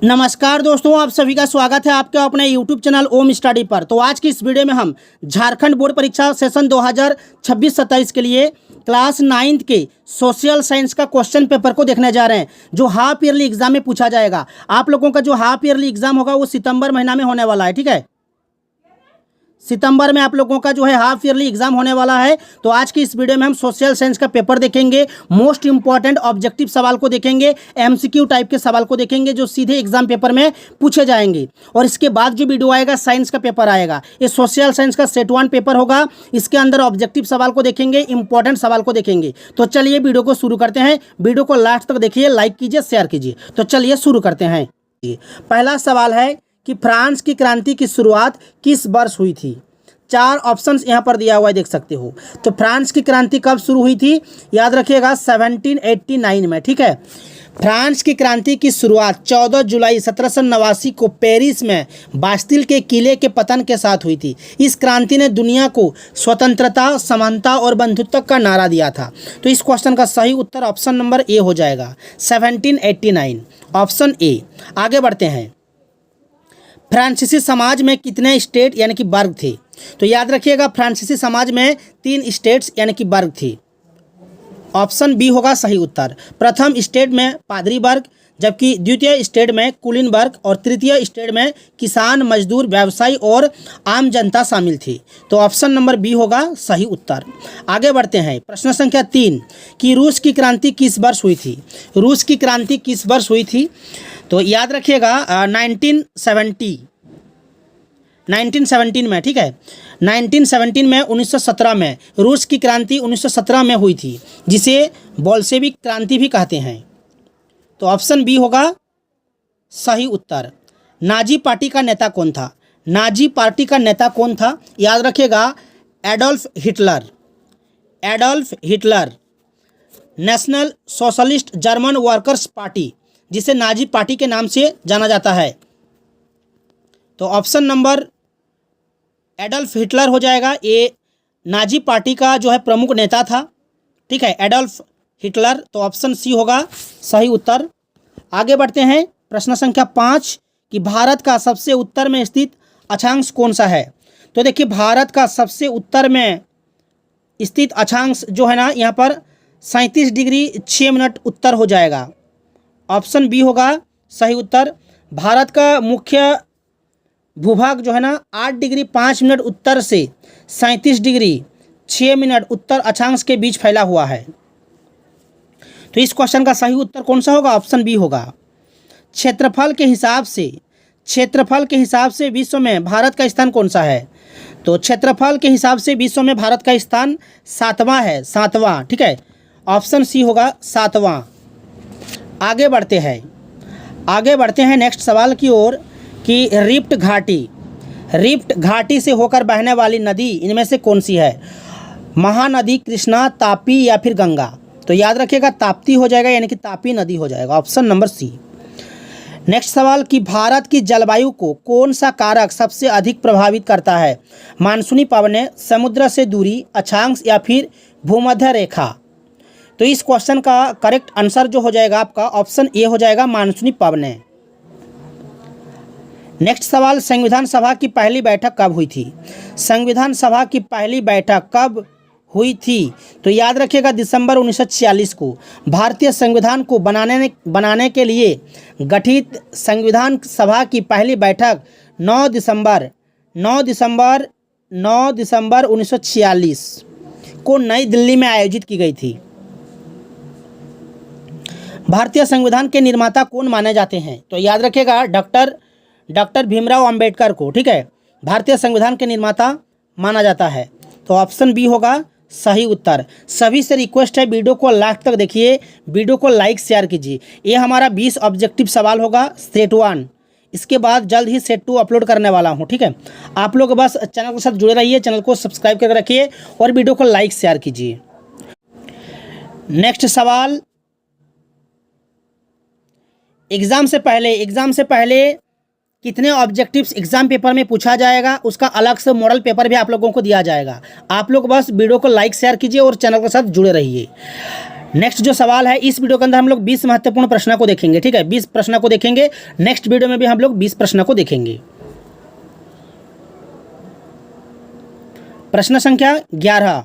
नमस्कार दोस्तों, आप सभी का स्वागत है आपके अपने YouTube चैनल ओम स्टडी पर। तो आज की इस वीडियो में हम झारखंड बोर्ड परीक्षा सेशन 2026-27 के लिए क्लास 9th के सोशल साइंस का क्वेश्चन पेपर को देखने जा रहे हैं, जो हाफ ईयरली एग्जाम में पूछा जाएगा। आप लोगों का जो हाफ ईयरली एग्जाम होगा वो सितंबर महीना में होने वाला है, ठीक है। सितंबर में आप लोगों का जो है हाफ ईयरली एग्जाम होने वाला है। तो आज की इस वीडियो में हम सोशल साइंस का पेपर देखेंगे, मोस्ट इंपॉर्टेंट ऑब्जेक्टिव सवाल को देखेंगे, एमसीक्यू टाइप के सवाल को देखेंगे जो सीधे एग्जाम पेपर में पूछे जाएंगे। और इसके बाद जो वीडियो आएगा साइंस का पेपर आएगा, ये सोशल साइंस का सेट 1 पेपर होगा। इसके अंदर ऑब्जेक्टिव सवाल को देखेंगे, इंपॉर्टेंट सवाल को देखेंगे। तो चलिए वीडियो को शुरू करते हैं। वीडियो को लास्ट तक देखिए, लाइक कीजिए, शेयर कीजिए। तो चलिए शुरू करते हैं। पहला सवाल है कि फ्रांस की क्रांति की शुरुआत किस वर्ष हुई थी। 4 ऑप्शंस यहाँ पर दिया हुआ है, देख सकते हो। तो फ्रांस की क्रांति कब शुरू हुई थी, याद रखिएगा 1789 में, ठीक है। फ्रांस की क्रांति की शुरुआत 14 जुलाई 1789 को पेरिस में बास्तिल के किले के पतन के साथ हुई थी। इस क्रांति ने दुनिया को स्वतंत्रता, समानता और बंधुत्व का नारा दिया था। तो इस क्वेश्चन का सही उत्तर ऑप्शन नंबर ए हो जाएगा, 1789, ऑप्शन ए। आगे बढ़ते हैं। फ्रांसीसी समाज में कितने स्टेट यानी कि वर्ग थे। तो याद रखिएगा फ्रांसीसी समाज में 3 स्टेट्स यानी कि वर्ग थी। ऑप्शन बी होगा सही उत्तर। प्रथम स्टेट में पादरी वर्ग, जबकि द्वितीय स्टेट में कुलीन वर्ग और तृतीय स्टेट में किसान, मजदूर, व्यवसायी और आम जनता शामिल थी। तो ऑप्शन नंबर बी होगा सही उत्तर। आगे बढ़ते हैं। प्रश्न संख्या 3 कि रूस की क्रांति किस वर्ष हुई थी। रूस की क्रांति किस वर्ष हुई थी। तो याद रखिएगा 1917 में, ठीक है। 1917 में 1917 में रूस की क्रांति 1917 में हुई थी, जिसे बोल्शेविक क्रांति भी कहते हैं। तो ऑप्शन बी होगा सही उत्तर। नाजी पार्टी का नेता कौन था। नाजी पार्टी का नेता कौन था, याद रखिएगा Adolf Hitler. Adolf Hitler national socialist German workers party, जिसे नाजी पार्टी के नाम से जाना जाता है। तो ऑप्शन नंबर एडोल्फ हिटलर हो जाएगा। ये नाजी पार्टी का जो है प्रमुख नेता था, ठीक है, एडोल्फ हिटलर। तो ऑप्शन सी होगा सही उत्तर। आगे बढ़ते हैं। प्रश्न संख्या 5 कि भारत का सबसे उत्तर में स्थित अक्षांश कौन सा है। तो देखिए भारत का सबसे उत्तर में स्थित अक्षांश जो है ना, यहाँ पर 37 डिग्री 6 मिनट उत्तर हो जाएगा। ऑप्शन बी होगा सही उत्तर। भारत का मुख्य भूभाग जो है ना 8 डिग्री 5 मिनट उत्तर से 37 डिग्री 6 मिनट उत्तर अक्षांश के बीच फैला हुआ है। तो इस क्वेश्चन का सही उत्तर कौन सा होगा, ऑप्शन बी होगा। क्षेत्रफल के हिसाब से विश्व में भारत का स्थान कौन सा है। तो क्षेत्रफल के हिसाब से विश्व में भारत का स्थान 7वां है, 7वां, ठीक है। ऑप्शन सी होगा 7वां। आगे बढ़ते हैं नेक्स्ट सवाल की ओर कि रिफ्ट घाटी से होकर बहने वाली नदी इनमें से कौन सी है। महानदी, कृष्णा, तापी या फिर गंगा। तो याद रखिएगा ताप्ती हो जाएगा, यानी कि तापी नदी हो जाएगा, ऑप्शन नंबर सी। नेक्स्ट सवाल कि भारत की जलवायु को कौन सा कारक सबसे अधिक प्रभावित करता है। मानसूनी पवनें, समुद्र से दूरी, अक्षांश या फिर भूमध्य रेखा। तो इस क्वेश्चन का करेक्ट आंसर जो हो जाएगा आपका ऑप्शन ए हो जाएगा, मानसूनी पवनें। नेक्स्ट सवाल संविधान सभा की पहली बैठक कब हुई थी। संविधान सभा की पहली बैठक कब हुई थी। तो याद रखिएगा दिसंबर 1946 को। भारतीय संविधान को बनाने के लिए गठित संविधान सभा की पहली बैठक 9 दिसंबर 1946 को नई दिल्ली में आयोजित की गई थी। भारतीय संविधान के निर्माता कौन माने जाते हैं। तो याद रखिएगा डॉक्टर भीमराव अंबेडकर को, ठीक है, भारतीय संविधान के निर्माता माना जाता है। तो ऑप्शन बी होगा सही उत्तर। सभी से रिक्वेस्ट है वीडियो को लास्ट तक देखिए, वीडियो को लाइक शेयर कीजिए। ये हमारा 20 ऑब्जेक्टिव सवाल होगा सेट 1। इसके बाद जल्द ही सेट 2 अपलोड करने वाला हूँ, ठीक है। आप लोग बस चैनल के साथ जुड़े रहिए, चैनल को सब्सक्राइब करके रखिए और वीडियो को लाइक शेयर कीजिए। नेक्स्ट सवाल, एग्ज़ाम से पहले कितने ऑब्जेक्टिव्स एग्जाम पेपर में पूछा जाएगा, उसका अलग से मॉडल पेपर भी आप लोगों को दिया जाएगा। आप लोग बस वीडियो को लाइक शेयर कीजिए और चैनल के साथ जुड़े रहिए। नेक्स्ट जो सवाल है, इस वीडियो के अंदर हम लोग 20 महत्वपूर्ण प्रश्नों को देखेंगे। ठीक है, 20 प्रश्नों को देखेंगे। नेक्स्ट वीडियो में भी हम लोग 20 प्रश्नों को देखेंगे। प्रश्न संख्या 11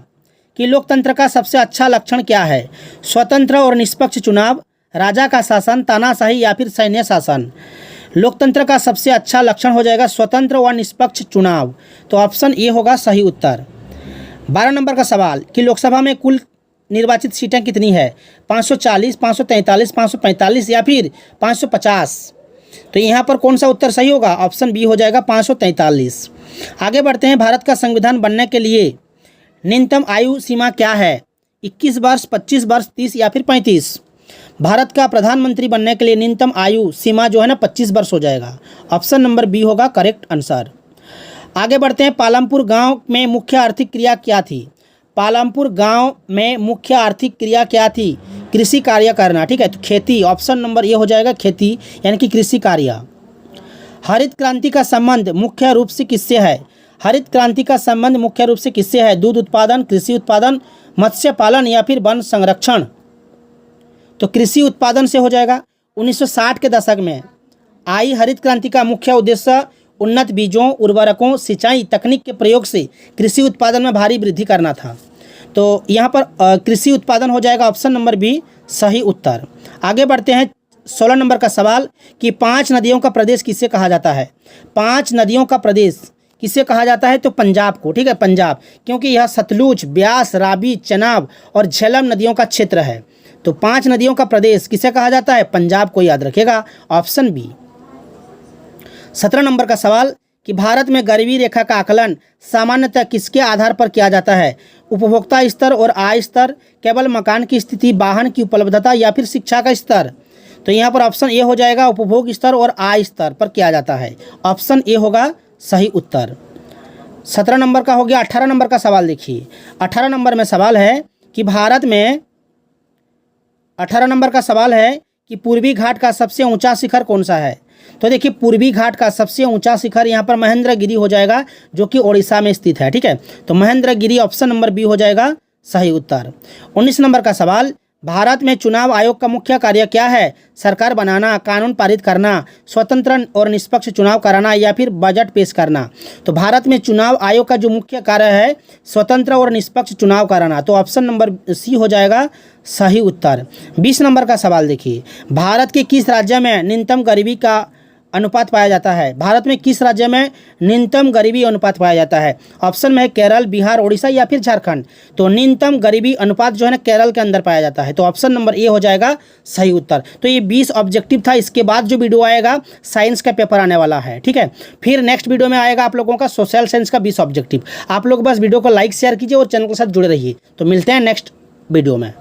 कि लोकतंत्र का सबसे अच्छा लक्षण क्या है? स्वतंत्र और निष्पक्ष चुनाव, राजा का शासन, तानाशाही या फिर सैन्य शासन। लोकतंत्र का सबसे अच्छा लक्षण हो जाएगा स्वतंत्र व निष्पक्ष चुनाव। तो ऑप्शन ए होगा सही उत्तर। 12 नंबर का सवाल कि लोकसभा में कुल निर्वाचित सीटें कितनी है? 540, 543, 545 या फिर 550। तो यहाँ पर कौन सा उत्तर सही होगा? ऑप्शन बी हो जाएगा 543। आगे बढ़ते हैं। भारत का संविधान बनने के लिए न्यूनतम आयु सीमा क्या है? 21 वर्ष, 25 वर्ष, 30 या फिर 35। भारत का प्रधानमंत्री बनने के लिए न्यूनतम आयु सीमा जो है ना 25 वर्ष हो जाएगा। ऑप्शन नंबर बी होगा करेक्ट आंसर। आगे बढ़ते हैं। पालमपुर गांव में मुख्य आर्थिक क्रिया क्या थी? पालमपुर गांव में मुख्य आर्थिक क्रिया क्या थी? कृषि कार्य करना। ठीक है, तो खेती। ऑप्शन नंबर ए हो जाएगा खेती, यानी कि कृषि कार्य। हरित क्रांति का संबंध मुख्य रूप से किससे है? हरित क्रांति का संबंध मुख्य रूप से किससे है? दूध उत्पादन, कृषि उत्पादन, मत्स्य पालन या फिर वन संरक्षण। तो कृषि उत्पादन से हो जाएगा। 1960 के दशक में आई हरित क्रांति का मुख्य उद्देश्य उन्नत बीजों, उर्वरकों, सिंचाई तकनीक के प्रयोग से कृषि उत्पादन में भारी वृद्धि करना था। तो यहाँ पर कृषि उत्पादन हो जाएगा। ऑप्शन नंबर बी सही उत्तर। आगे बढ़ते हैं। 16 नंबर का सवाल कि 5 नदियों का प्रदेश किसे कहा जाता है? 5 नदियों का प्रदेश किसे कहा जाता है? तो पंजाब को। ठीक है, पंजाब, क्योंकि यह सतलुज, ब्यास, रावी, चनाब और झेलम नदियों का क्षेत्र है। तो 5 नदियों का प्रदेश किसे कहा जाता है? पंजाब को याद रखेगा। Option B. 17 नंबर का सवाल कि भारत में गरीबी रेखा का आकलन सामान्यतः किसके आधार पर किया जाता है? उपभोक्ता स्तर और आय स्तर, केवल मकान की स्थिति, वाहन की उपलब्धता या फिर शिक्षा का स्तर। तो यहाँ पर ऑप्शन ए हो जाएगा उपभोग स्तर और आय स्तर पर किया जाता है। ऑप्शन ए होगा सही उत्तर। 17 नंबर का हो गया। 18 नंबर का सवाल देखिए। 18 नंबर में सवाल है कि भारत में 18 नंबर का सवाल है कि पूर्वी घाट का सबसे ऊंचा शिखर कौन सा है? तो देखिए, पूर्वी घाट का सबसे ऊंचा शिखर यहाँ पर महेंद्रगिरी हो जाएगा, जो कि ओडिशा में स्थित है। ठीक है, तो महेंद्रगिरी ऑप्शन नंबर बी हो जाएगा सही उत्तर। 19 नंबर का सवाल, भारत में चुनाव आयोग का मुख्य कार्य क्या है? सरकार बनाना, कानून पारित करना, स्वतंत्र और निष्पक्ष चुनाव कराना या फिर बजट पेश करना। तो भारत में चुनाव आयोग का जो मुख्य कार्य है स्वतंत्र और निष्पक्ष चुनाव कराना। तो ऑप्शन नंबर सी हो जाएगा सही उत्तर। 20 नंबर का सवाल देखिए। भारत के किस राज्य में न्यूनतम गरीबी का अनुपात पाया जाता है? भारत में किस राज्य में न्यूनतम गरीबी अनुपात पाया जाता है? ऑप्शन में है केरल, बिहार, उड़ीसा या फिर झारखंड। तो न्यूनतम गरीबी अनुपात जो है ना केरल के अंदर पाया जाता है। तो ऑप्शन नंबर ए हो जाएगा सही उत्तर। तो ये 20 ऑब्जेक्टिव था। इसके बाद जो वीडियो आएगा साइंस का पेपर आने वाला है। ठीक है, फिर नेक्स्ट वीडियो में आएगा आप लोगों का सोशल साइंस का 20 ऑब्जेक्टिव। आप लोग बस वीडियो को लाइक शेयर कीजिए और चैनल के साथ जुड़े रहिए। तो मिलते हैं नेक्स्ट वीडियो में।